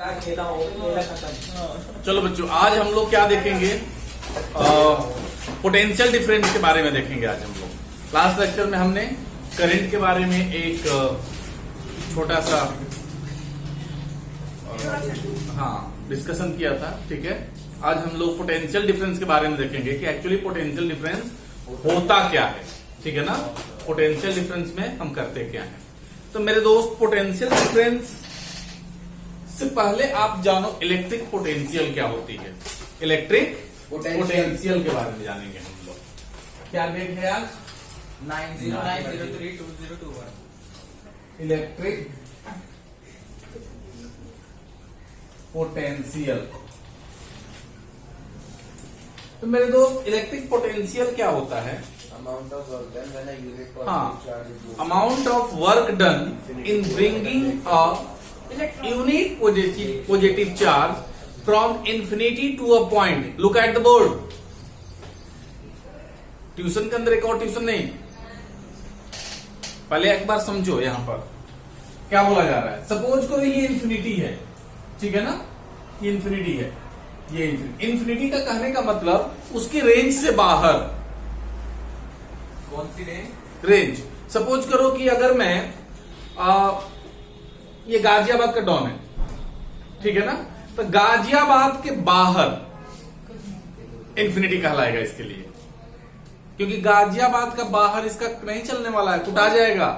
क्या खेला हो खेला खत्म। चलो बच्चों, आज हम लोग क्या देखेंगे? पोटेंशियल डिफरेंस के बारे में देखेंगे आज हम लोग। लास्ट लेक्चर में हमने करंट के बारे में एक छोटा सा डिस्कशन किया था, ठीक है। आज हम लोग पोटेंशियल डिफरेंस के बारे में देखेंगे कि एक्चुअली पोटेंशियल डिफरेंस होता क्या है, ठीक है ना। पोटेंशियल डिफरेंस में हम करते क्या है। तो मेरे दोस्त, पोटेंशियल डिफरेंस से पहले आप जानो इलेक्ट्रिक पोटेंशियल क्या होती है। इलेक्ट्रिक पोटेंशियल के बारे में जानेंगे हम लोग। क्या डेट है आज? 9090322021। Electric potential. तो मेरे दोस्त, इलेक्ट्रिक पोटेंशियल क्या होता है? Amount of work done when a unit हाँ, amount of work done in bringing a unit positive charge from infinity to a point. Look at the board. Tuition के अंदर एक और ट्यूशन नहीं, पहले एक बार समझो। यहां पर क्या बोला जा रहा है? सपोज करो ये इंफिनिटी है, ठीक है ना। ये इंफिनिटी है, ये इंफिनिटी का कहने का मतलब उसकी रेंज से बाहर। कौन सी रेंज? रेंज। सपोज करो कि अगर मैं ये गाजियाबाद का डॉन है, ठीक है ना। तो गाजियाबाद के बाहर इंफिनिटी कहलाएगा इसके लिए, क्योंकि गाजियाबाद का बाहर इसका नहीं चलने वाला है, कुटा जाएगा,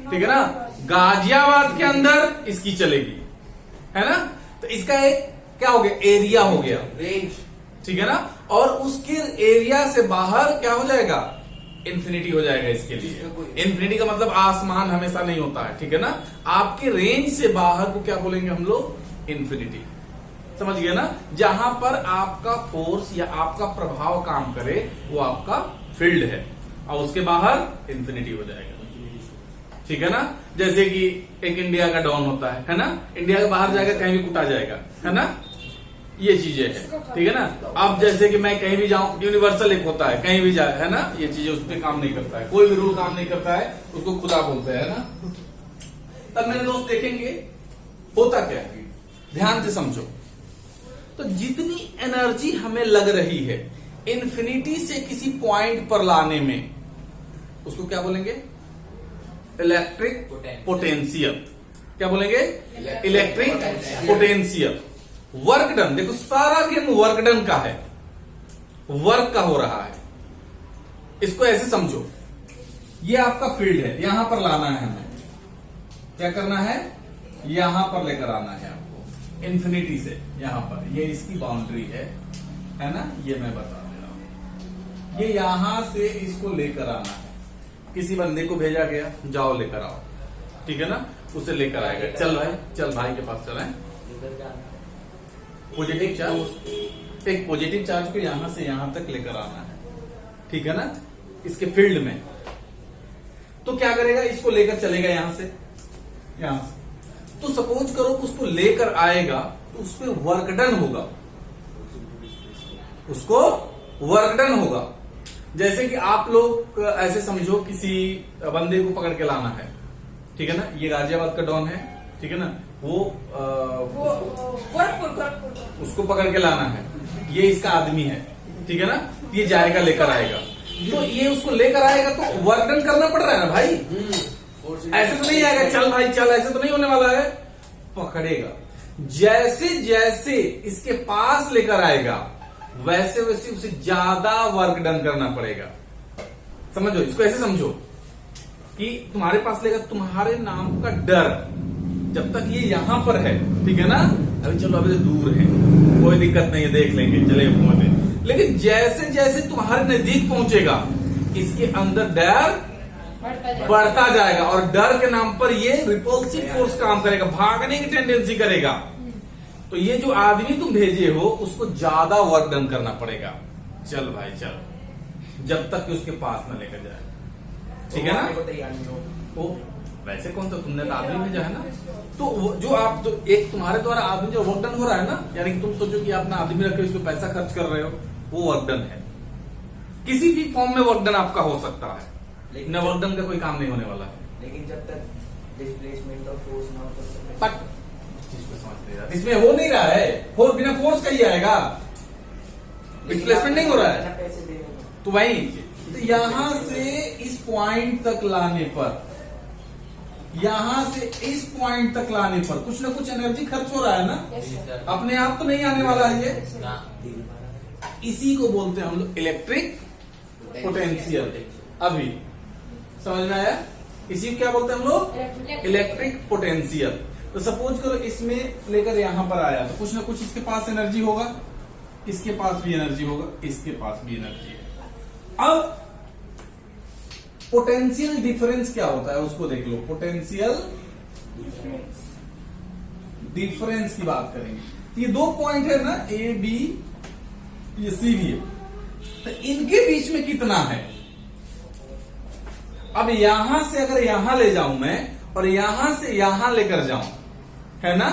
ठीक है ना। गाजियाबाद के अंदर इसकी चलेगी, है ना। तो इसका एक क्या हो गया? एरिया हो गया, रेंज, ठीक है ना। और उसके एरिया से बाहर क्या हो जाएगा? इंफिनिटी हो जाएगा इसके लिए। इंफिनिटी का मतलब आसमान हमेशा नहीं होता है, ठीक है ना। आपके रेंज से बाहर को क्या बोलेंगे हम लोग? इंफिनिटी। समझ गए ना। जहां पर आपका फोर्स या आपका प्रभाव काम करे वो आपका फील्ड है, और उसके बाहर इंफिनिटी हो जाएगा, ठीक है ना। जैसे कि एक इंडिया का डॉन होता है ना। इंडिया के बाहर जाएगा कहीं भी कुटा जाएगा, है ना। ये चीजें है, ठीक है ना। अब जैसे कि मैं कहीं भी जाऊं, यूनिवर्सल एक होता है, कहीं भी जाए, है ना। ये चीजें उस पर काम नहीं करता है, कोई भी रूल काम नहीं करता है, उसको खुदा बोलते हैं ना। तब मेरे दोस्त देखेंगे होता क्या है, ध्यान से समझो। तो जितनी एनर्जी हमें लग रही है इन्फिनिटी से किसी पॉइंट पर लाने में, उसको क्या बोलेंगे? Electric potential. क्या बोलेंगे? Electric potential. वर्क डन, देखो सारा गेम वर्क डन का है, वर्क का हो रहा है। इसको ऐसे समझो, ये आपका फील्ड है, यहां पर लाना है हमें। क्या करना है? यहां पर लेकर आना है आपको, इंफिनिटी से यहां पर। ये इसकी बाउंड्री है ना। ये मैं बता दे रहा हूं। ये यहां से इसको लेकर आना है। किसी बंदे को भेजा गया, जाओ लेकर आओ, ठीक है ना। उसे लेकर आएगा, चल भाई, चल भाई के पास चलें। पॉजिटिव चार्ज, एक पॉजिटिव चार्ज को यहां से यहां तक लेकर आना है, ठीक है ना, इसके फील्ड में। तो क्या करेगा? इसको लेकर चलेगा यहां से। तो सपोज करो उसको लेकर आएगा तो उस पर वर्क डन होगा, उसको वर्क डन होगा। जैसे कि आप लोग ऐसे समझो, किसी बंदे को पकड़ के लाना है, ठीक है ना। ये गाजियाबाद का डॉन है, ठीक है ना। वो उसको पकड़ के लाना है, ये इसका आदमी है, ठीक है ना। ये जाएगा, लेकर आएगा। तो ये उसको लेकर आएगा तो वर्क डन करना पड़ रहा है ना भाई। ऐसे तो नहीं आएगा, चल भाई चल, ऐसे तो नहीं होने वाला है। पकड़ेगा, जैसे जैसे इसके पास लेकर आएगा वैसे वैसे उसे ज्यादा वर्क डन करना पड़ेगा। समझो, इसको ऐसे समझो कि तुम्हारे पास लेगा तुम्हारे नाम का डर, जब तक ये यहां पर है, ठीक है ना। अभी चलो, अभी तो दूर है, कोई दिक्कत नहीं है, देख लेंगे, चले पहुंचे। लेकिन जैसे जैसे तुम्हारे नजदीक पहुंचेगा इसके अंदर डर बढ़ता जाएगा, और डर के नाम पर ये रिपल्सिव फोर्स काम करेगा, भागने की टेंडेंसी करेगा। तो ये जो आदमी तुम भेजे हो उसको ज्यादा वर्क डन करना पड़ेगा। चल भाई चल, जब तक कि उसके पास न लेकर जाए, ठीक है ना। वो वैसे कौन सा तुमने तो आदमी भेजा है ना। तो जो आप जो एक तुम्हारे द्वारा आदमी जो वर्क डन हो रहा है ना, यानी कि तुम सोचो कि आपने आदमी रख के उसको पैसा खर्च कर रहे हो, वो वर्क डन है। किसी भी फॉर्म में वर्क डन आपका हो सकता है, लेकिन वर्क डन का कोई काम नहीं होने वाला है। लेकिन जब तक डिस्प्लेसमेंट ऑफ फोर्स ना हो, चीज को समझ नहीं रहा, इसमें हो नहीं रहा है, फोर्स बिना फोर्स का ही आएगा, डिस्प्लेसमेंट नहीं हो रहा है। पैसे देने तो वही तो यहां से इस पॉइंट तक लाने पर, यहां से इस पॉइंट तक लाने पर कुछ ना कुछ एनर्जी खर्च हो रहा है ना, अपने आप तो नहीं आने वाला है ये। इसी को बोलते हैं हम लोग इलेक्ट्रिक पोटेंशियल। अभी समझ में आया, इसी को क्या बोलते हैं हम लोग, इलेक्ट्रिक पोटेंशियल। तो सपोज करो इसमें लेकर यहां पर आया तो कुछ ना कुछ इसके पास एनर्जी होगा, इसके पास भी एनर्जी होगा, इसके पास भी एनर्जी है। अब पोटेंशियल डिफरेंस क्या होता है उसको देख लो, पोटेंशियल डिफरेंस की बात करेंगे। ये दो पॉइंट है ना, ए बी, ये सी भी है, तो इनके बीच में कितना है। अब यहां से अगर यहां ले जाऊं मैं और यहां से यहां लेकर जाऊं, है ना,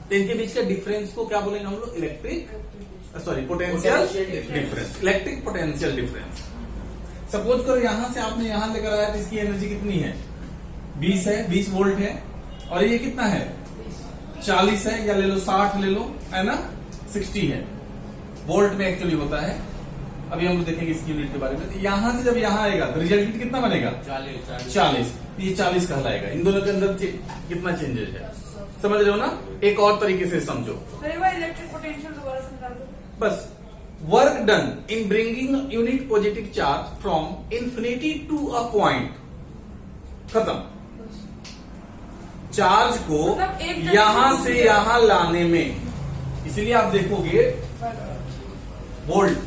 तो इनके बीच का डिफरेंस को क्या बोलेंगे हम लोग, electric sorry potential difference, electric potential difference. Suppose करो यहां से आपने यहां लेकर आया तो इसकी एनर्जी कितनी है, 20 है, 20 वोल्ट है, और ये कितना है 40 है, या ले लो 60 ले लो, है ना, 60 है, वोल्ट में एक्चुअली होता है। अभी हम लोग देखेंगे इसकी यूनिट के बारे में। तो यहां से जब यहां आएगा तो रिजल्ट कितना बनेगा, 40, ये 40 कहलाएगा। इन दोनों के अंदर कितना चेंजेस है, समझ रहे हो ना। एक और तरीके से समझो, इलेक्ट्रिक पोटेंशियल दोबारा समझा दो बस, work done in bringing unit positive charge from infinity to a point, खत्म। चार्ज को मतलब एक तरीके यहां से से यहां लाने में, इसीलिए आप देखोगे वोल्ट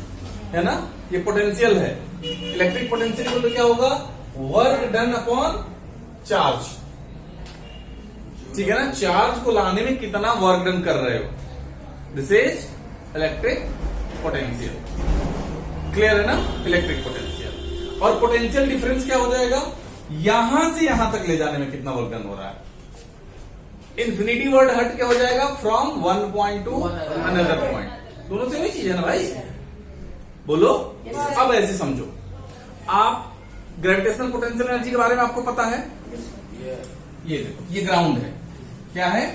है ना, ये पोटेंशियल है। इलेक्ट्रिक पोटेंशियल बोलते क्या होगा, वर्क डन अपॉन चार्ज, ठीक है ना, चार्ज को लाने में कितना वर्क डन कर रहे हो, this is electric potential. Clear है ना, इलेक्ट्रिक पोटेंशियल। और पोटेंशियल डिफरेंस क्या हो जाएगा, यहां से यहां तक ले जाने में कितना वर्क डन हो रहा है। इन्फिनिटी वर्ड हट क्या हो जाएगा, from one point two another point. दोनों से वही चीज है ना भाई, बोलो। अब ऐसे समझो, आप ग्रेविटेशनल पोटेंशियल एनर्जी के बारे में आपको पता है, ये देखो, ये ग्राउंड है, क्या है,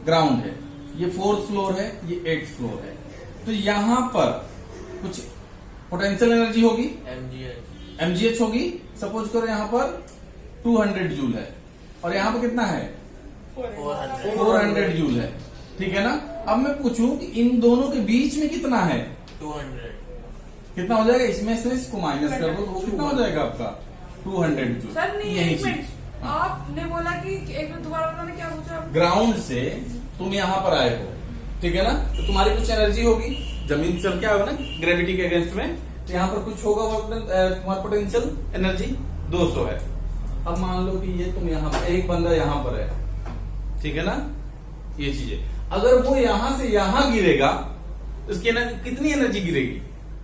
ग्राउंड है, ये 4th फ्लोर है, ये 8th फ्लोर है। तो यहां पर कुछ पोटेंशियल एनर्जी होगी, mgh होगी। सपोज करो यहां पर 200 जूल है और यहां पर कितना है, 400 जूल है, ठीक है ना। अब मैं पूछूं कि इन दोनों के बीच में कितना है, 200 कितना हो जाएगा, इसमें से इसको माइनस कर दो तो वो कितना हो जाएगा आपका, 200 जूल। सर नहीं, यही एक मिनट, चीज, आपने बोला कि एक मिनट दोबारा बताना, क्या पूछा आपने? ग्राउंड से तुम यहां पर आए हो, ठीक है ना, तो तुम्हारी कुछ एनर्जी होगी, जमीन से क्या होगा ना, ग्रेविटी के अगेंस्ट में, तो यहाँ पर कुछ होगा तुम्हारा पोटेंशियल एनर्जी 200 है। अब मान लो कि ये तुम यहाँ पर, एक बंदा यहाँ पर है, ठीक है ना, ये चीजें, अगर वो यहां से यहां गिरेगा तो उसकी कितनी एनर्जी गिरेगी,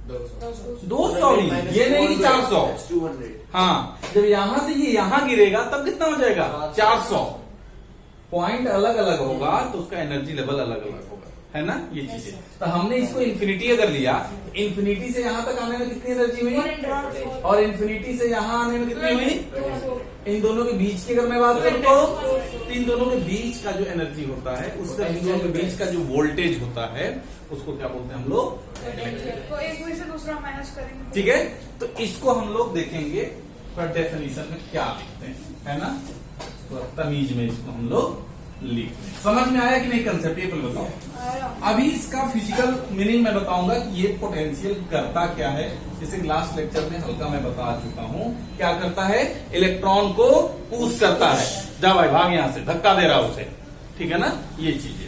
200 ही, ये नहीं कि 400। 200। हाँ, जब यहां से ये यहां गिरेगा तब कितना हो जाएगा, 400। पॉइंट अलग अलग होगा तो उसका एनर्जी लेवल अलग अलग होगा, है ना, ये चीजें। तो हमने इसको इन्फिनिटी अगर लिया, इन्फिनिटी से यहां तक आने में कितनी एनर्जी हुई, और इन्फिनिटी से यहां आने में कितनी हुई, इन दोनों के बीच की अगर मैं बात करूं तो इन दोनों के बीच का जो एनर्जी होता है, उसका इन दोनों के बीच का जो वोल्टेज होता है, उसको क्या बोलते हैं हम लोग, तो एक में से दूसरा माइनस करेंगे, ठीक है। तो इसको हम लोग देखेंगे पर डेफिनेशन में क्या लिखते हैं, है ना, तो तमीज में इसको हम लोग लिखते हैं। समझ में आया कि नहीं कंसेप्ट, ये पहले बताओ। अभी इसका फिजिकल मीनिंग मैं बताऊंगा कि ये पोटेंशियल करता क्या है। जैसे लास्ट लेक्चर में हल्का मैं बता चुका हूं, क्या करता है, इलेक्ट्रॉन को पुश करता है, जा भाई भाग यहां से, धक्का दे रहा उसे, ठीक है ना, ये चीजें।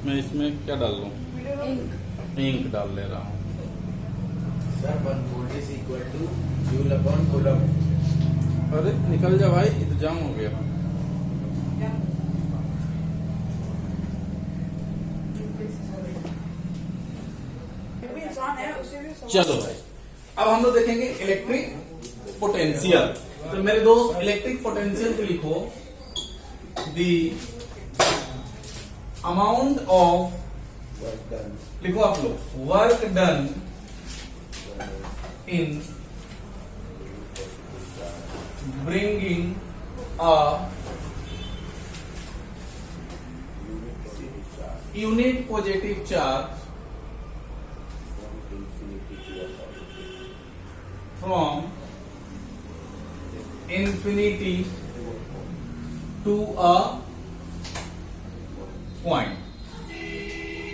मैं इसमें क्या डाल लूं, इंक डाल ले रहा हूं। Sir 1 volt is equal to joule upon coulomb। अरे निकल जा भाई, इंतजाम हो गया। चलो भाई, अब हम लोग देखेंगे इलेक्ट्रिक पोटेंशियल। तो मेरे दोस्त इलेक्ट्रिक पोटेंशियल को लिखो, the amount of, work done, लिखो आप लोग, work done in bringing a unit positive charge from infinity to a point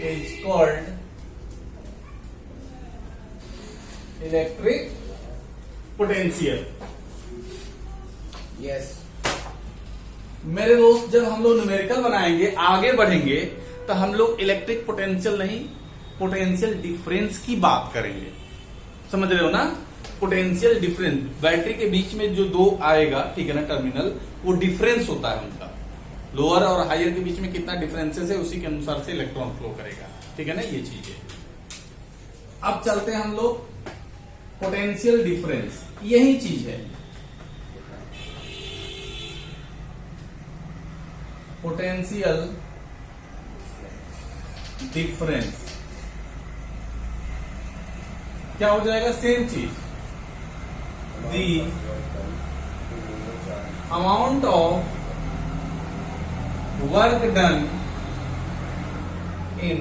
is called electric potential. Yes मेरे दोस्त, जब हम लोग न्यूमेरिकल बनाएंगे, आगे बढ़ेंगे, तो हम लोग इलेक्ट्रिक पोटेंशियल नहीं, पोटेंशियल डिफरेंस की बात करेंगे। समझ रहे हो ना? पोटेंशियल डिफरेंस, बैटरी के बीच में जो दो आएगा, ठीक है ना, टर्मिनल, वो डिफरेंस होता है उनका। लोअर और हायर के बीच में कितना डिफरेंसेस है, उसी के अनुसार से इलेक्ट्रॉन फ्लो करेगा। ठीक है ना, ये चीज है। अब चलते हैं हम लोग पोटेंशियल डिफरेंस, यही चीज है पोटेंशियल डिफरेंस। क्या हो जाएगा? सेम चीज, the amount of work done in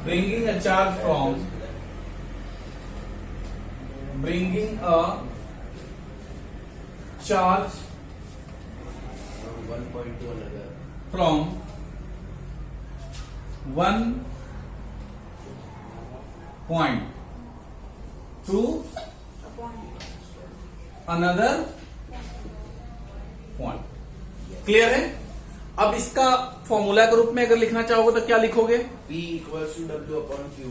bringing a charge from bringing a charge one point to another from one point to another point. Clear है? अब इसका फॉर्मूला के रूप में अगर लिखना चाहोगे तो क्या लिखोगे? P equals to W upon Q.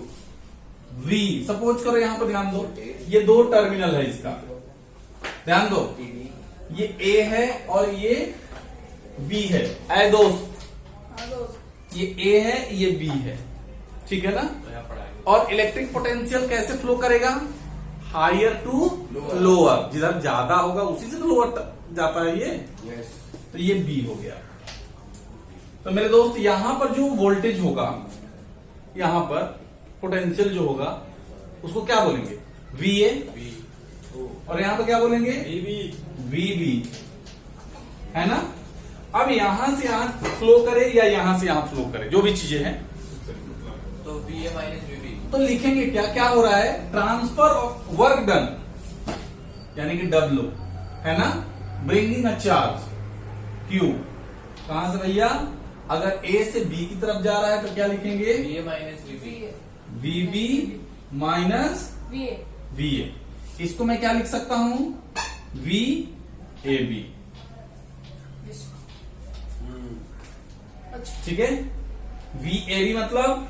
V, suppose करो, यहां पर ध्यान दो, ये दो टर्मिनल है इसका, ध्यान दो, TD ये A है और ये B है। ऐ दोस्त, हाँ दोस्त, ये A है, ये B है, ठीक है ना? और इलेक्ट्रिक पोटेंशियल कैसे फ्लो करेगा? हायर टू लोअर, जिधर ज्यादा होगा उसी से तो लोअर जाता है ये, yes तो ये B हो गया। तो मेरे दोस्त, यहां पर जो वोल्टेज होगा, यहां पर पोटेंशियल जो होगा, उसको क्या बोलेंगे? VA, और यहां पर क्या बोलेंगे? VB, है ना? अब यहां से यहां फ्लो करे या यहां से यहां फ्लो करे, जो भी चीजें हैं, तो VA minus VB तो लिखेंगे क्या? क्या हो रहा है? ट्रांसफर ऑफ वर्क डन, यानी कि W, है ना? ब्रिंगिंग अ चार्ज Q, कहां से भैया? अगर A से B की तरफ जा रहा है तो क्या लिखेंगे? VA minus VB VB minus VA। इसको मैं क्या लिख सकता हूं? VAB, अच्छा, ठीक है? VAB मतलब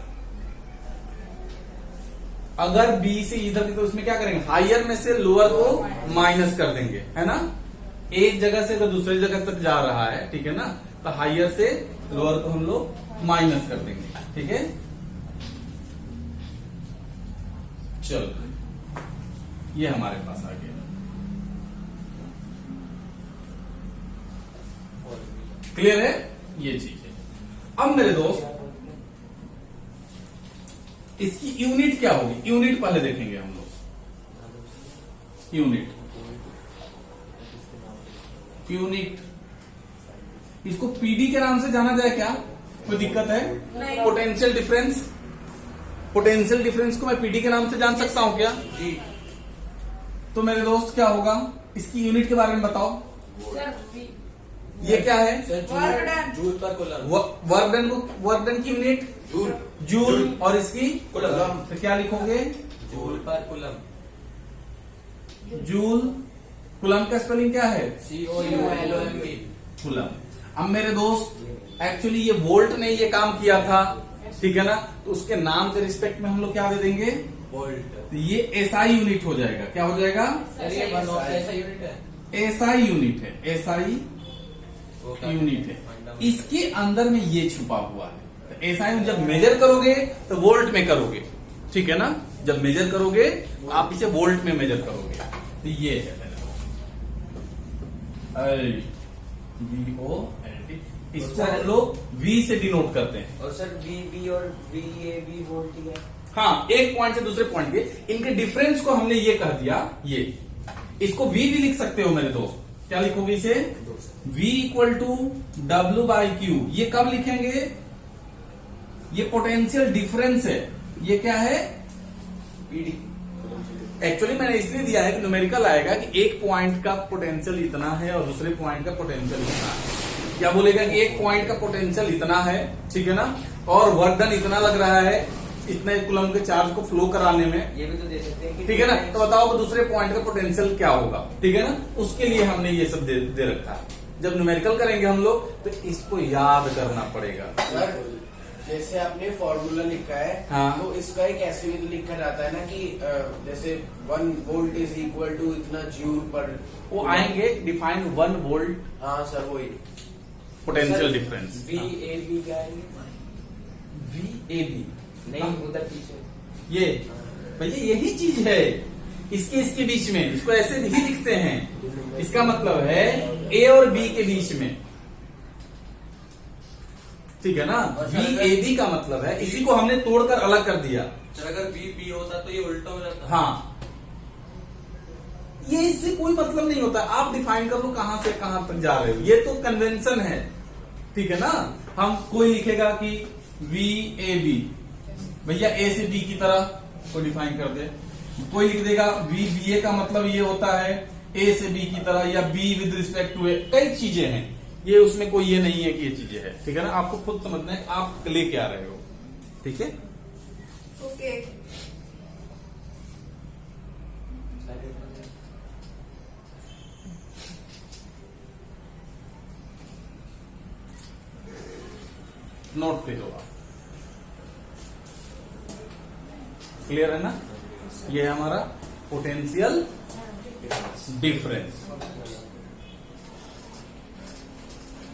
अगर B से इधर तो उसमें क्या करेंगे? हायर में से लोअर को माइनस कर देंगे, है ना? एक जगह से अगर दूसरी जगह तक जा रहा है, ठीक है ना, तो हायर से लोअर को हम लोग माइनस कर देंगे, ठीक है? चलो, ये हमारे पास आ गया। क्लियर है? ये चीज है। अब मेरे दोस्त, इसकी यूनिट क्या होगी? यूनिट पहले देखेंगे हम लोग। यूनिट, इसको पीडी के नाम से जाना जाए क्या? कोई दिक्कत है? नहीं। पोटेंशियल डिफरेंस, पोटेंशियल डिफरेंस को मैं पीडी के नाम से जान सकता हूं क्या? जी। तो मेरे दोस्त क्या होगा? इसकी यूनिट के बारे में बताओ। सर V, ये क्या है? वर्क डन, जूल पर कूलम वर्क डन की यूनिट जूल जूल, और इसकी कूलम। तो क्या लिखोगे? जूल पर कूलम जूल। कूलम का स्पेलिंग क्या है? COULOMB coulomb. अब मेरे दोस्त, एक्चुअली ये वोल्ट ने ये काम किया था, ठीक है ना, तो उसके नाम के रिस्पेक्ट में हम लोग क्या दे देंगे? वोल्ट। तो ये SI यूनिट हो जाएगा। क्या हो जाएगा? सर ये वन ऑफ ऐसा यूनिट है, SI यूनिट है, SI वो क्या यूनिट है। इसके अंदर में ये छुपा हुआ है। तो SI जब मेजर करोगे तो वोल्ट में करोगे, ठीक है ना? जब मेजर करोगे आप इसे वोल्ट में मेजर करोगे। तो ये है VOLT, इसको हम लोग V से डिनोट करते हैं। और सर VB और VAB वोल्ट ही है। हाँ, एक पॉइंट से दूसरे पॉइंट के इनके डिफरेंस को हमने ये कह दिया, ये इसको V भी लिख सकते हो मेरे दोस्त। क्या लिखोगे इसे? V equal to W/Q। ये कब लिखेंगे? ये पोटेंशियल डिफरेंस है। ये क्या है? पीडी। एक्चुअली मैंने इसलिए दिया है कि न्यूमेरिकल आएगा कि एक पॉइंट का पोटेंशियल इतना है और दूसरे पॉइंट का पोटेंशियल इतना है। क्या बोलेगा कि एक पॉइंट का पोटेंशियल इतना है, ठीक है ना, और वर्क डन इतना लग रहा है इतने कूलम के चार्ज को फ्लो कराने में, ये भी तो दे सकते हैं कि ठीक है ना। तो बताओ कि दूसरे पॉइंट का पोटेंशियल क्या होगा, ठीक है ना। उसके लिए हमने ये सब दे रखा है। जब न्यूमेरिकल करेंगे हम लोग तो इसको याद करना पड़ेगा। सर जैसे आपने फॉर्मूला लिखा है, हाँ। तो इसका एक ऐसे भी तो लिखा जाता है ना कि जैसे 1 वोल्ट इज इक्वल टू इतना जूल पर। वो आएंगे डिफाइन 1 वोल्ट हाँ सर वही पोटेंशियल डिफरेंस। VAB क्या है? VAB नहीं उधर पीछे ये भैया यही चीज है इसके बीच में, इसको ऐसे नहीं लिखते हैं। इसका मतलब है A और B के बीच में, ठीक है ना। VAB का मतलब है, इसी को हमने तोड़कर अलग कर दिया। अगर VB होता तो ये उल्टा हो जाता। हाँ, ये इससे कोई मतलब नहीं होता। आप डिफाइन कर लो कहां से कहां तक जा रहे हो, ये तो कन्वेंशन है, ठीक है ना। हम कोई लिखेगा कि VAB, भैया A से B की तरह कोई डिफाइन कर दे। कोई लिख देगा VBA का मतलब ये होता है A से B की तरह, या B with respect to A। कई चीजें हैं, ये उसमें कोई ये नहीं है कि ये चीजें है, ठीक है ना। आपको खुद समझना है आप ले क्या रहे हो, ठीक है। ओके। नोट पे दो आप। क्लियर है ना। ये है हमारा पोटेंशियल डिफरेंस।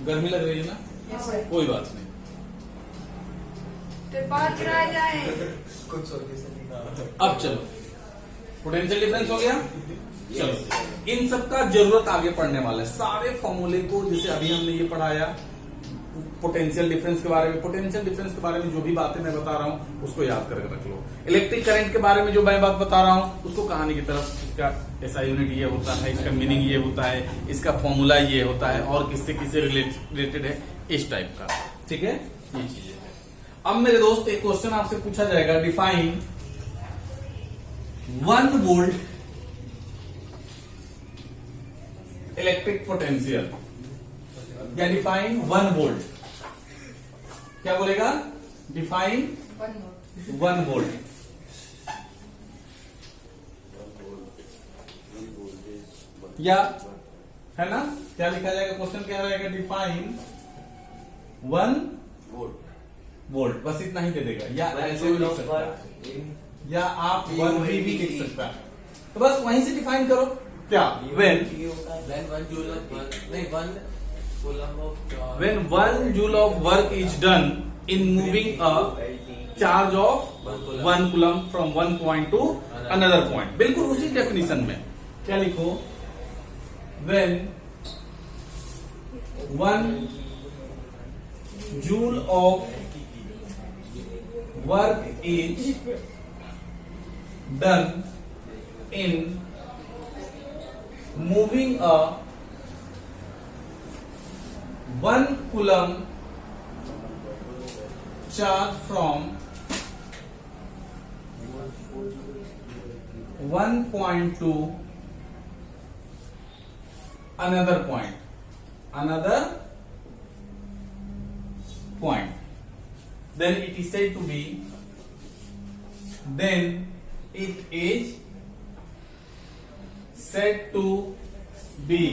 गर्मी लग रही है ना, Yes, sir. कोई बात नहीं। तो बात रह जाए। कुछ और किसी अब चलो, पोटेंशियल डिफरेंस हो गया। चलो, इन सब का जरूरत आगे पढ़ने वाला है। सारे फॉर्मूले को, जैसे अभी हमने ये पढ़ाया पोटेंशियल डिफरेंस के बारे में, पोटेंशियल डिफरेंस के बारे में जो भी बातें मैं बता रहा हूं उसको याद करके रख लो। इलेक्ट्रिक करंट के बारे में जो मैं बात बता रहा हूं उसको कहानी की तरफ, इसका ऐसा यूनिट ये होता है, इसका मीनिंग ये होता है, इसका फॉर्मूला ये होता है, और किससे किससे रिलेटेड है, इस टाइप का, ठीक है। ये चीजें है। अब मेरे दोस्त एक क्वेश्चन आपसे पूछा जाएगा, डिफाइन 1 वोल्ट इलेक्ट्रिक पोटेंशियल, या डिफाइन 1 वोल्ट। क्या बोलेगा? Define 1 volt. या है ना, क्या लिखा जाएगा? क्वेश्चन क्या रहेगा? Define 1 volt. बस इतना ही दे देगा, या ऐसे भी लिख सकता है, या आप 1 V भी लिख सकता है। तो बस वहीं से डिफाइन करो। क्या? when 1 joule of work is done in moving a charge of 1 coulomb from one point to another point। बिल्कुल उसी डेफिनेशन में क्या लिखो? when 1 joule of work is done in moving a 1 coulomb charge from one point to another point, then it is said to be, then it is said to be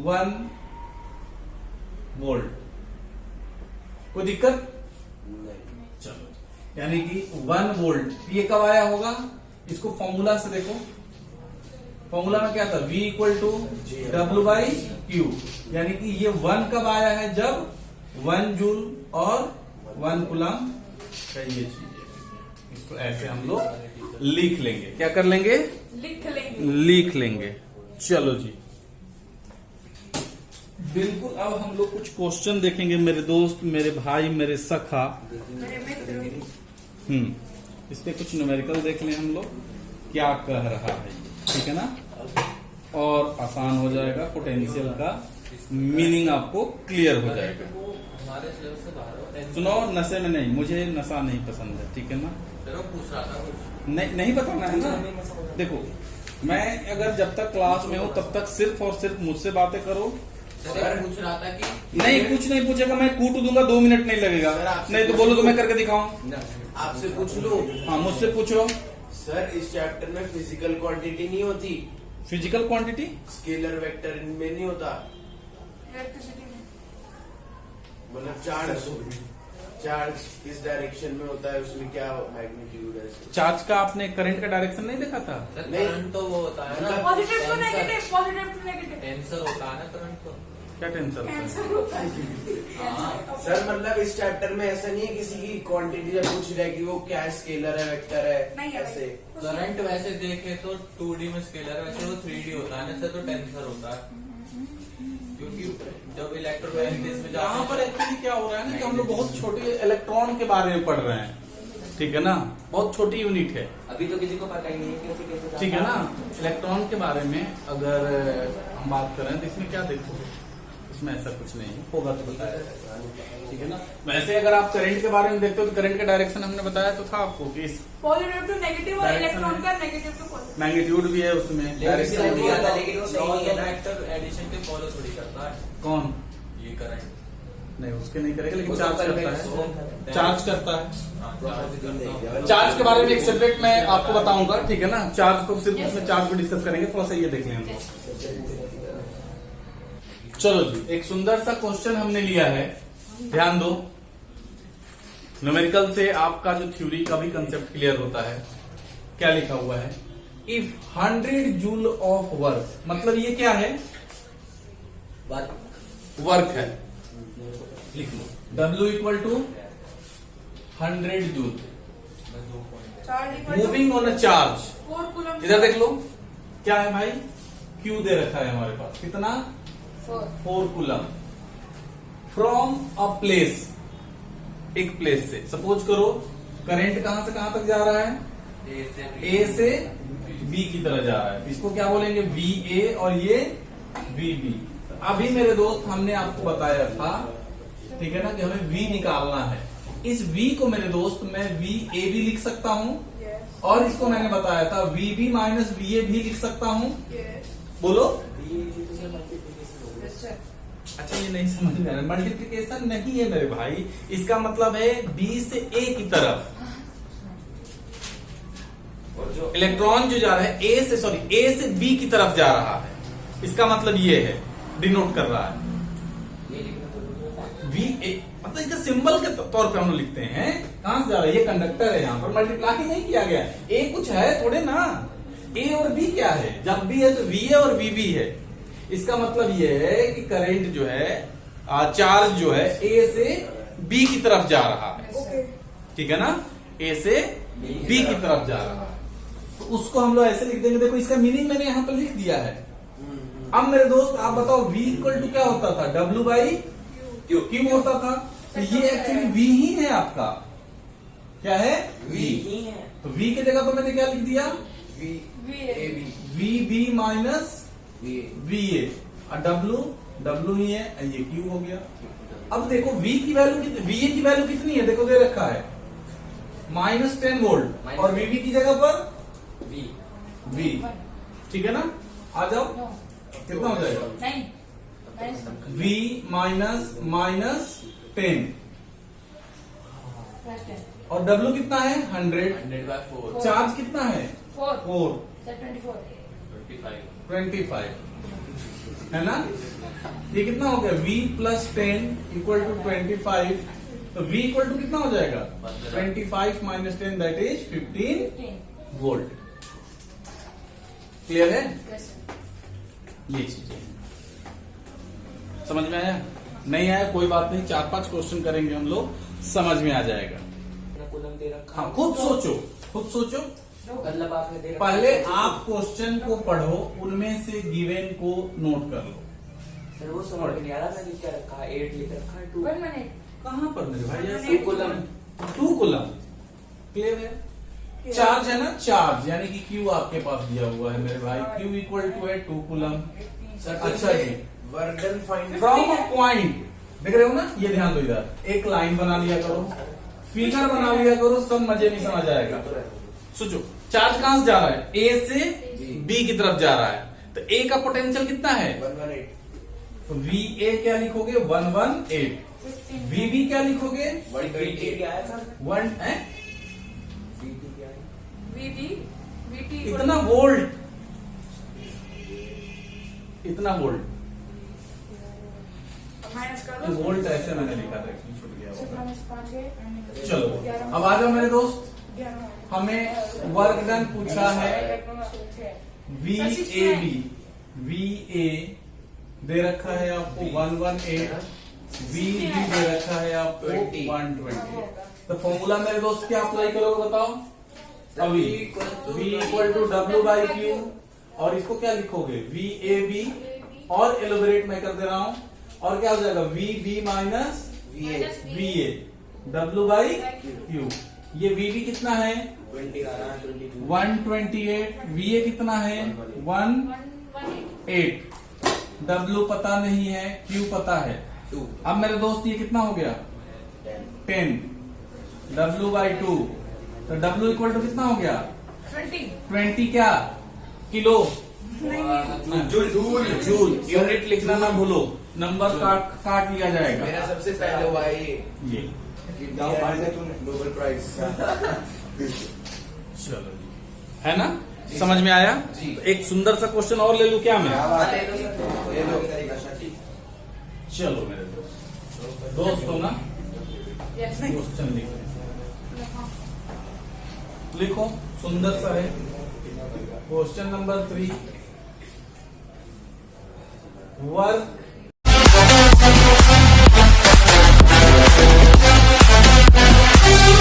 1 volt. कोई दिक्कत? चलो, यानी कि 1 volt ये कब आया होगा? इसको फॉर्मूला से देखो। फॉर्मूला में क्या था? V इक्वल टू W/Q, यानी कि ये 1 कब आया है? जब 1 जूल और 1 कूलम का ये चीज है। इसको ऐसे हम लोग लिख लेंगे। क्या कर लेंगे? लिख लेंगे। चलो जी, बिल्कुल। अब हम लोग कुछ क्वेश्चन देखेंगे मेरे दोस्त, मेरे भाई, मेरे सखा। मेरे मित्र। इस पे कुछ न्यूमेरिकल देख लें हम लोग। क्या कह रहा है, ठीक है ना, और आसान हो जाएगा, पोटेंशियल का मीनिंग आपको क्लियर हो जाएगा। हमारे सिलेबस से बाहर हो। सुनो, नशे में नहीं, मुझे नशा नहीं पसंद है, ठीक है ना। चलो पूछ रहा था कुछ। नहीं बताना है ना। देखो, मैं अगर जब तक क्लास में हूँ तब तक सिर्फ और सिर्फ मुझसे बातें करो। सर पूछ रहा था कि नहीं, कुछ नहीं पूछेगा, मैं कूट दूंगा, 2 मिनट नहीं लगेगा। सर, आपसे नहीं तो बोलो तो मैं करके दिखाऊं। आपसे पूछ लो। हाँ, मुझसे पूछो। सर, इस चैप्टर में फिजिकल क्वांटिटी नहीं होती, फिजिकल क्वांटिटी स्केलर वेक्टर इनमें नहीं होता, इलेक्ट्रिसिटी में मतलब चार्ज किस डायरेक्शन में होता है, उसमें क्या मैग्नीट्यूड है। चार्ज का आपने करंट का डायरेक्शन नहीं देखा था? सर नहीं। करंट तो वो होता है ना, positive to tensor. Negative, positive to negative tensor होता है ना करंट तो। क्या टेंशन होता है? कैंसर होता है। हाँ। सर मतलब इस चैप्टर में ऐसा नहीं है किसी की क्वांटिटी जब पूछ रहा है कि वो क्या स्केलर है, वेक्टर नहीं है, है ऐसे। करंट वैसे देखे तो 2D में स्केलर है, वैसे वो 3D होता है ना सर, तो टेंसर होता है। क्योंकि जब इलेक्ट्रोमैग्नेटिज्म में यहाँ पर जाते एक्चुअली क्या हो रहा है ना कि हम लोग बहुत छोटे इलेक्ट्रॉन के बारे में पढ़ रहे हैं, ठीक है ना, बहुत छोटी यूनिट है, अभी तो किसी को पता ही नहीं है कैसे कैसे ठीक है ना। इलेक्ट्रॉन के बारे में अगर हम बात करें तो इसमें क्या देखो, इसमें ऐसा कुछ नहीं है, होगा तो बताया, ठीक है ना। वैसे अगर आप करंट के बारे में देखते हो तो करंट का डायरेक्शन हमने बताया तो था आपको कि इस पॉजिटिव टू नेगेटिव और Direction इलेक्ट्रॉन का नेगेटिव टू पॉजिटिव। मैग्नीट्यूड भी है उसमें, डायरेक्शन भी है। आता, लेकिन वो सही नहीं है ना। वेक्टर एडिशन के फॉलो थोड़ी करता है कौन? ये करंट। नहीं, उसके नहीं करेगा, लेकिन वो तो चार्ज करता perfect है, चार्ज करता है। हाँ, चार्ज करता हूँ। चार्ज के बारे में एक सब्जेक्ट मैं आपको बताऊंगा, ठीक है ना। चार्ज को सिर्फ उसमें चार्ज को डिस्कस करेंगे, थोड़ा सा ये देख लें हम लोग। चलो जी, एक सुंदर सा क्वेश्चन हमने लिया है, ध्यान दो। न्यूमेरिकल से आपका जो थ्योरी का भी कंसेप्ट क्लियर होता है। क्या लिखा हुआ है? इफ 100 जूल ऑफ वर्क, मतलब ये क्या है? वर्क है, लिख लो। W equal to 100 joule charge equal to moving on a charge. 4 coulomb. इधर देख लो, क्या है भाई? Q दे रखा है हमारे पास, कितना? 4 कूलम फ्रॉम अ प्लेस, एक प्लेस से। सपोज करो करंट कहां से कहां तक जा रहा है? ए से बी की तरह जा रहा है, इसको क्या बोलेंगे? VA, और ये VB। अभी मेरे दोस्त हमने आपको बताया था, ठीक है ना, कि हमें V निकालना है। इस V को मेरे दोस्त मैं VA भी लिख सकता हूं, यस और इसको मैंने बताया था VB माइनस VA भी लिख सकता हूं। यस बोलो। Yes sir. अच्छा, ये नहीं समझ में आ रहा, मल्टीप्लीकेशन नहीं है मेरे भाई, इसका मतलब है B से A की तरफ। और जो इलेक्ट्रॉन जो जा रहा है A से B की तरफ जा रहा है, इसका मतलब ये है, डिनोट कर रहा है। ये लिखना तो VA मतलब इसका सिंबल के तौर पे हम लोग लिखते हैं। कहां से जा रहा है? ये कंडक्टर है, यहाँ पर मल्टीप्लाई नहीं किया गया। A कुछ है थोड़े ना, A और B क्या है? जब भी है तो VA और VB है। इसका मतलब ये है कि करंट जो है, चार्ज जो है A से B की तरफ जा रहा है, ओके ठीक है ना, A से B की तरफ जा रहा है। तो उसको हम लोग ऐसे लिख देंगे। देखो, इसका मीनिंग मैंने यहाँ पर लिख दिया है। अब मेरे दोस्त आप बताओ, V इक्वल टू क्या होता था? W बाई Q होता था। तो ये एक्चुअली V ही है आपका। क्या है? V। ही है। तो V की जगह पर मैंने क्या लिख दिया? VA VB माइनस VA, और W ही है, ये Q हो गया। अब देखो V की वैल्यू VA की वैल्यू कितनी है? देखो दे रखा है -10 वोल्ट, और VB की जगह पर V, ठीक है ना। आ जाओ, कितना हो जाएगा? नहीं V माइनस 10, और W कितना है? 100। 100/4 चार्ज कितना है? 4 25 है ना। ये कितना हो गया? V plus 10 equal to 25। तो V इक्वल टू कितना हो जाएगा? 25 minus 10, that is 15 volt. Clear है? ये चीजें समझ में आया? नहीं आया कोई बात नहीं, 4-5 क्वेश्चन करेंगे हम लोग, समझ में आ जाएगा। कूलम दे रखा। हाँ, खुद सोचो। मतलब आपने दे रखा। पहले आप क्वेश्चन को पढ़ो, उनमें से गिवन को नोट कर लो। सर वो समझ में नहीं आ रहा था कि क्या रखा है। 8 लिख रखा है 2। 1 मिनट कहां पर मेरे भाई? 2 कूलम। 2 कूलम। क्लियर है? चार्ज है ना, चार्ज यानी कि क्यू आपके पास दिया हुआ है मेरे भाई, क्यू इक्वल टू है 2 कूलम। अच्छा जी, work done find from a point, देख रहे हो ना, ये ध्यान दो, इधर एक लाइन बना लिया करो, फिगर बना लिया करो, सब मजे में समझ आएगा। सोचो चार्ज कहां से जा रहा है, ए से बी की तरफ जा रहा है, तो ए का पोटेंशियल कितना है, 118, तो वी ए क्या लिखोगे 118, वी बी क्या लिखोगे 120 क्या है सर? 1 है, VT क्या है? VB VT इतना वोल्ट, इतना वोल्ट, माइनस कर ये दो। वोल्ट ऐसे मैंने लिखा था, इसमें छूट गया होगा। -5 चलो अब आ जाओ मेरे दोस्त, हमें वर्क डन पूछा है V A B, V A दे रखा है आपको 118, वी बी दे रखा है आपको 120। तो फॉर्मूला मेरे दोस्त क्या अप्लाई करोगे बताओ, अभी V equal to W by Q, और इसको क्या लिखोगे वी ए बी, और एलोबरेट मैं कर दे रहा हूं, और क्या हो जाएगा V B minus V A W by Q. ये वी बी कितना है 20 आ रहा है 22। 128, वी ए कितना है 118, डब्ल्यू पता नहीं है, क्यू पता है। 2 अब मेरे दोस्त ये कितना हो गया 10, डब्ल्यू बाई 2, तो डब्ल्यू इक्वल टू कितना हो गया 20 क्या किलो, जूल जूल, यूनिट लिखना ना भूलो, नंबर काट लिया जाएगा। मेरा सबसे पहले हुआ ये नोबेल प्राइज। चलो जी, है ना, समझ में आया। जी। तो एक सुंदर सा क्वेश्चन और ले लूं क्या मैं, ये लो। चलो मेरे दोस्त हो ना, क्वेश्चन लिखो, सुंदर सा है क्वेश्चन नंबर 3, वर्क